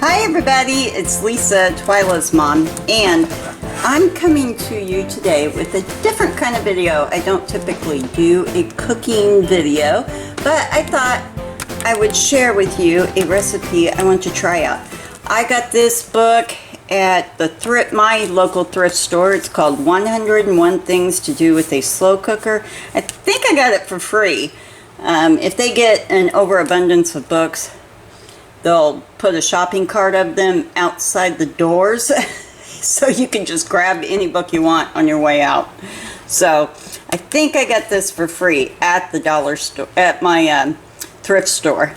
Hi everybody, it's Lisa, Twyla's mom, and I'm coming to you today with a different kind of video. I don't typically do a cooking video, but I thought I would share with you a recipe I want to try out. I got this book at my local thrift store. It's called 101 Things to Do with a Slow Cooker. I think I got it for free. If they get an overabundance of books, they'll put a shopping cart of them outside the doors so you can just grab any book you want on your way out. So I think I got this for free at the dollar store, at my thrift store.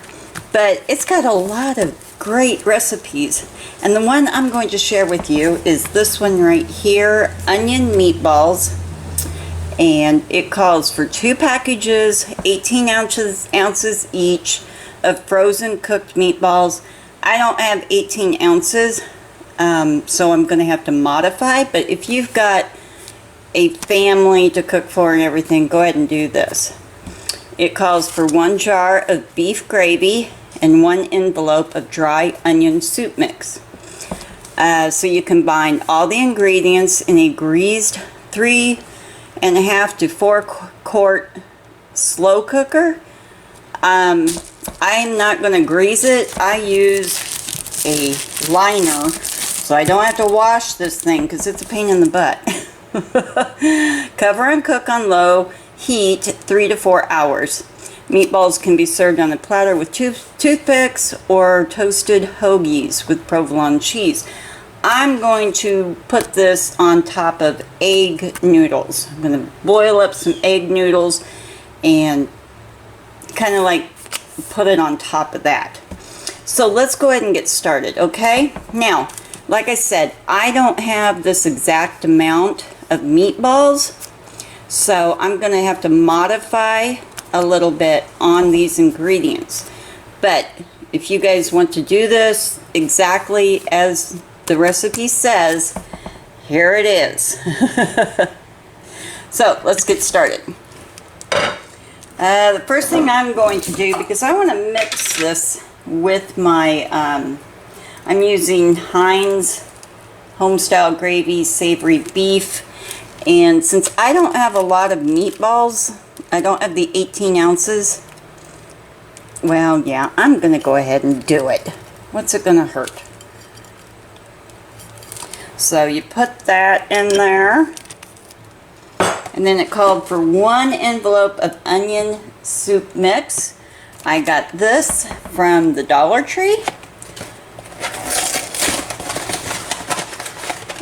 But it's got a lot of great recipes, and the one I'm going to share with you is this one right here, onion meatballs. And it calls for 2 packages, 18 ounces each of frozen cooked meatballs. I don't have 18 ounces, so I'm going to have to modify. But if you've got a family to cook for and everything, go ahead and do this. It calls for 1 jar of beef gravy and 1 envelope of dry onion soup mix. So you combine all the ingredients in a greased 3.5 to 4 quart slow cooker. I'm not going to grease it. I use a liner so I don't have to wash this thing because it's a pain in the butt. Cover and cook on low heat 3 to 4 hours. Meatballs can be served on a platter with toothpicks or toasted hoagies with provolone cheese. I'm going to put this on top of egg noodles. I'm going to boil up some egg noodles and kind of like put it on top of that. So let's go ahead and get started, okay? Now, like I said, I don't have this exact amount of meatballs, so I'm going to have to modify a little bit on these ingredients. But if you guys want to do this exactly as the recipe says, here it is. So let's get started. The first thing I'm going to do, because I want to mix this with my, I'm using Heinz Homestyle Gravy Savory Beef, and since I don't have a lot of meatballs, I don't have the 18 ounces, well, yeah, I'm going to go ahead and do it. What's it going to hurt? So you put that in there. And then it called for 1 envelope of onion soup mix. I got this from the Dollar Tree.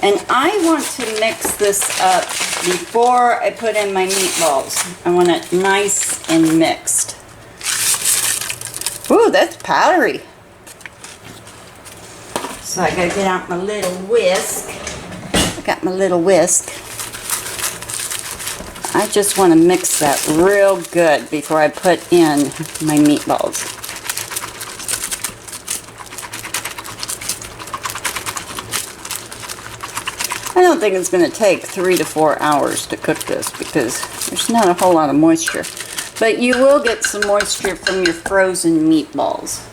And I want to mix this up before I put in my meatballs. I want it nice and mixed. Ooh, that's powdery. So I gotta get out my little whisk. I got my little whisk. I just want to mix that real good before I put in my meatballs. I don't think it's going to take 3 to 4 hours to cook this because there's not a whole lot of moisture. But you will get some moisture from your frozen meatballs.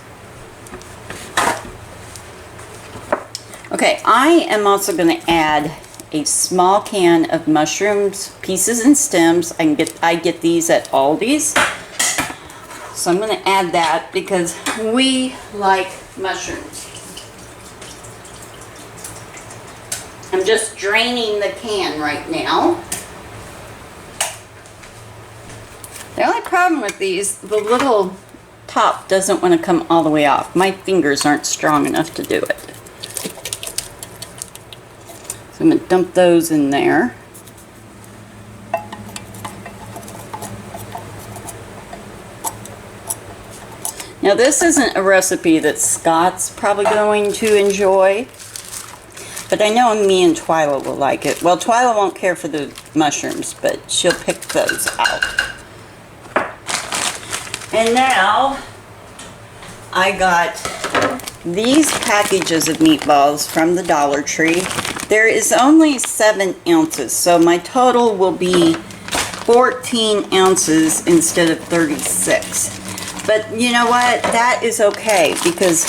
Okay, I am also going to add a small can of mushrooms, pieces and stems. I get these at Aldi's. So I'm going to add that because we like mushrooms. I'm just draining the can right now. The only problem with these, the little top doesn't want to come all the way off. My fingers aren't strong enough to do it. So I'm going to dump those in there. Now this isn't a recipe that Scott's probably going to enjoy, but I know me and Twyla will like it. Well, Twyla won't care for the mushrooms, but she'll pick those out. And now I got these packages of meatballs from the Dollar Tree. There is only 7 ounces, so my total will be 14 ounces instead of 36. But you know what? That is okay because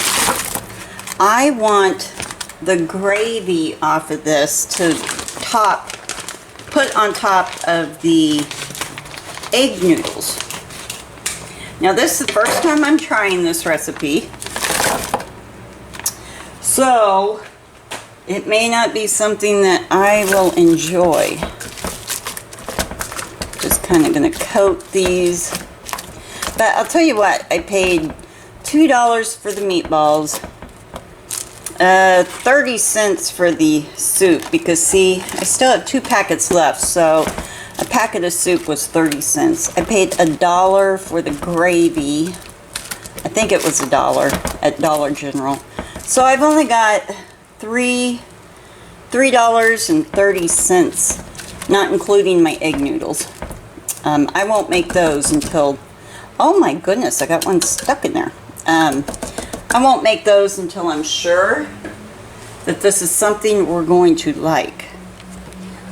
I want the gravy off of this to put on top of the egg noodles. Now this is the first time I'm trying this recipe, so it may not be something that I will enjoy. Just kind of going to coat these. But I'll tell you what, I paid $2 for the meatballs, 30 cents for the soup, because see, I still have 2 packets left, so a packet of soup was 30 cents. I paid $1 for the gravy. I think it was $1 at Dollar General. So I've only got $3.30, not including my egg noodles. I won't make those until, oh my goodness, I got one stuck in there. I won't make those until I'm sure that this is something we're going to like.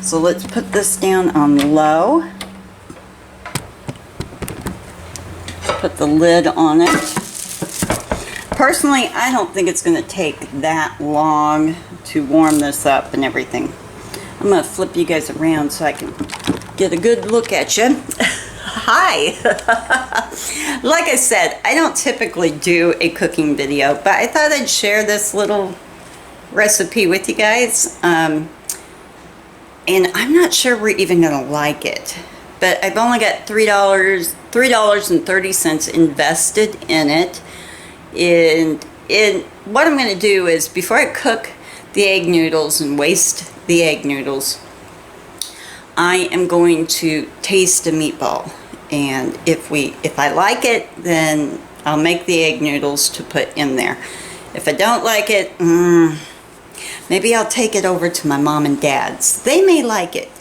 So let's put this down on low. Put the lid on it. Personally, I don't think it's going to take that long to warm this up and everything. I'm going to flip you guys around so I can get a good look at you. Hi! Like I said, I don't typically do a cooking video, but I thought I'd share this little recipe with you guys. And I'm not sure we're even going to like it. But I've only got $3.30 invested in it. And what I'm going to do is, before I cook the egg noodles and waste the egg noodles, I am going to taste a meatball. And if I like it, then I'll make the egg noodles to put in there. If I don't like it, maybe I'll take it over to my mom and dad's. They may like it.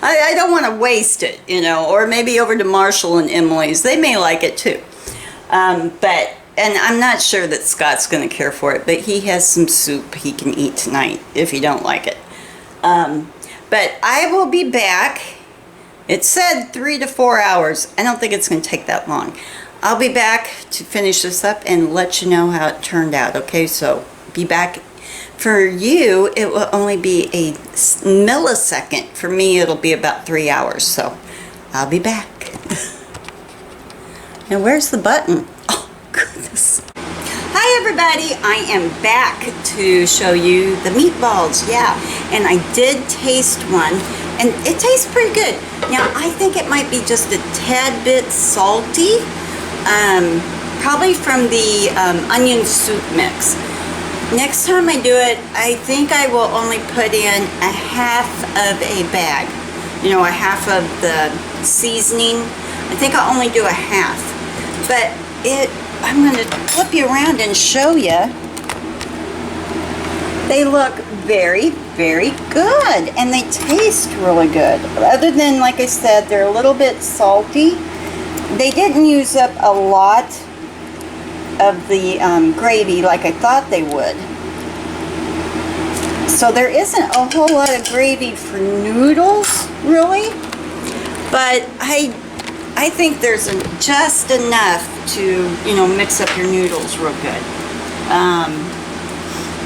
I don't want to waste it, you know, or maybe over to Marshall and Emily's. They may like it too. And I'm not sure that Scott's going to care for it, but he has some soup he can eat tonight if he don't like it. But I will be back. It said 3 to 4 hours. I don't think it's going to take that long. I'll be back to finish this up and let you know how it turned out, okay? So, be back. For you, it will only be a millisecond. For me, it'll be about 3 hours. So, I'll be back. Now, where's the button? Oh, goodness. Hi, everybody. I am back to show you the meatballs. Yeah, and I did taste one, and it tastes pretty good. Now, I think it might be just a tad bit salty. Probably from the onion soup mix. Next time I do it, I think I will only put in a half of a bag. You know, a half of the seasoning. I think I'll only do a half. But I'm going to flip you around and show you. They look very, very good. And they taste really good. Other than, like I said, they're a little bit salty. They didn't use up a lot of the gravy like I thought they would. So there isn't a whole lot of gravy for noodles, really. But I think there's just enough to, you know, mix up your noodles real good.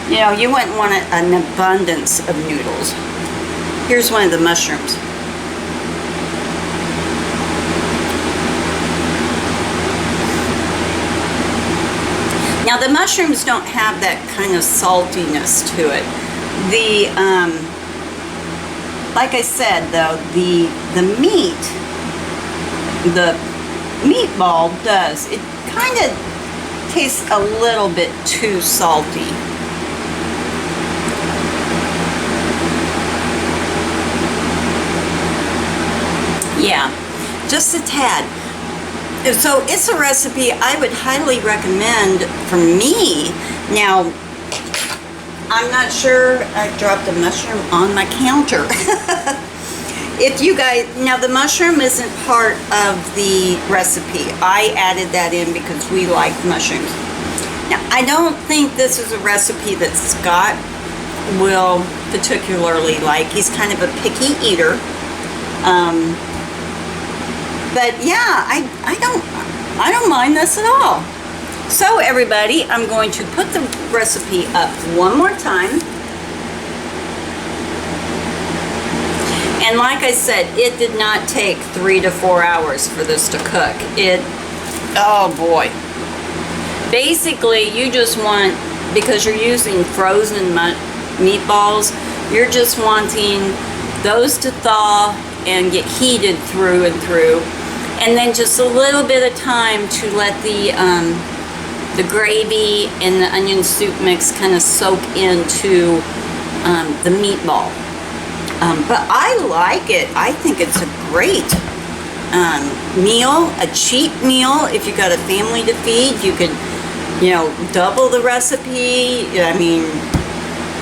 You know, you wouldn't want an abundance of noodles. Here's one of the mushrooms. Now the mushrooms don't have that kind of saltiness to it. Like I said though, the meatball does. It kind of tastes a little bit too salty. Yeah, just a tad. So it's a recipe I would highly recommend for me. Now, I'm not sure, I dropped a mushroom on my counter. If you guys, now the mushroom isn't part of the recipe. I added that in because we like mushrooms. Now, I don't think this is a recipe that Scott will particularly like. He's kind of a picky eater. But yeah, I don't mind this at all. So everybody, I'm going to put the recipe up one more time. And like I said, it did not take 3 to 4 hours for this to cook. Oh boy. Basically, you just want, because you're using frozen meatballs, you're just wanting those to thaw and get heated through and through. And then just a little bit of time to let the gravy and the onion soup mix kind of soak into the meatball. But I like it. I think it's a great meal, a cheap meal. If you got a family to feed, you could, you know, double the recipe. I mean,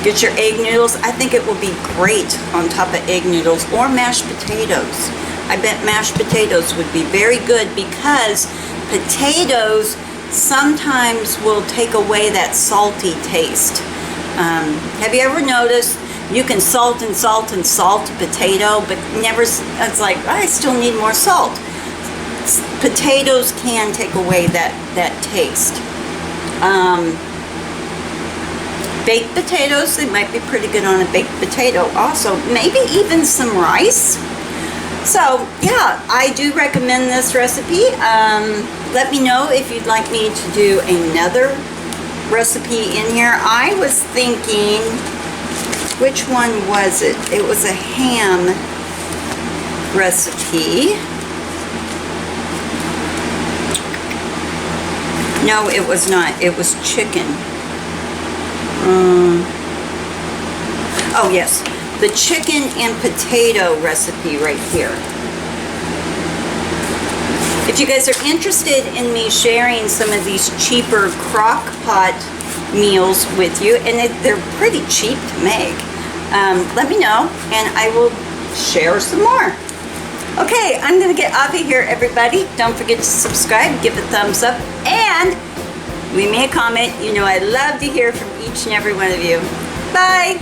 get your egg noodles. I think it will be great on top of egg noodles or mashed potatoes. I bet mashed potatoes would be very good because potatoes sometimes will take away that salty taste. Have you ever noticed you can salt and salt and salt a potato, but never, it's like, I still need more salt. Potatoes can take away that taste. Baked potatoes, they might be pretty good on a baked potato also. Maybe even some rice. So yeah, I do recommend this recipe. Let me know if you'd like me to do another recipe in here. I was thinking, which one was it? It was a ham recipe. No, it was not. It was chicken. Oh yes, the chicken and potato recipe right here. If you guys are interested in me sharing some of these cheaper crock pot meals with you, and they're pretty cheap to make, let me know and I will share some more. Okay, I'm gonna get off of here, everybody. Don't forget to subscribe, give a thumbs up, and leave me a comment. You know I love to hear from each and every one of you. Bye.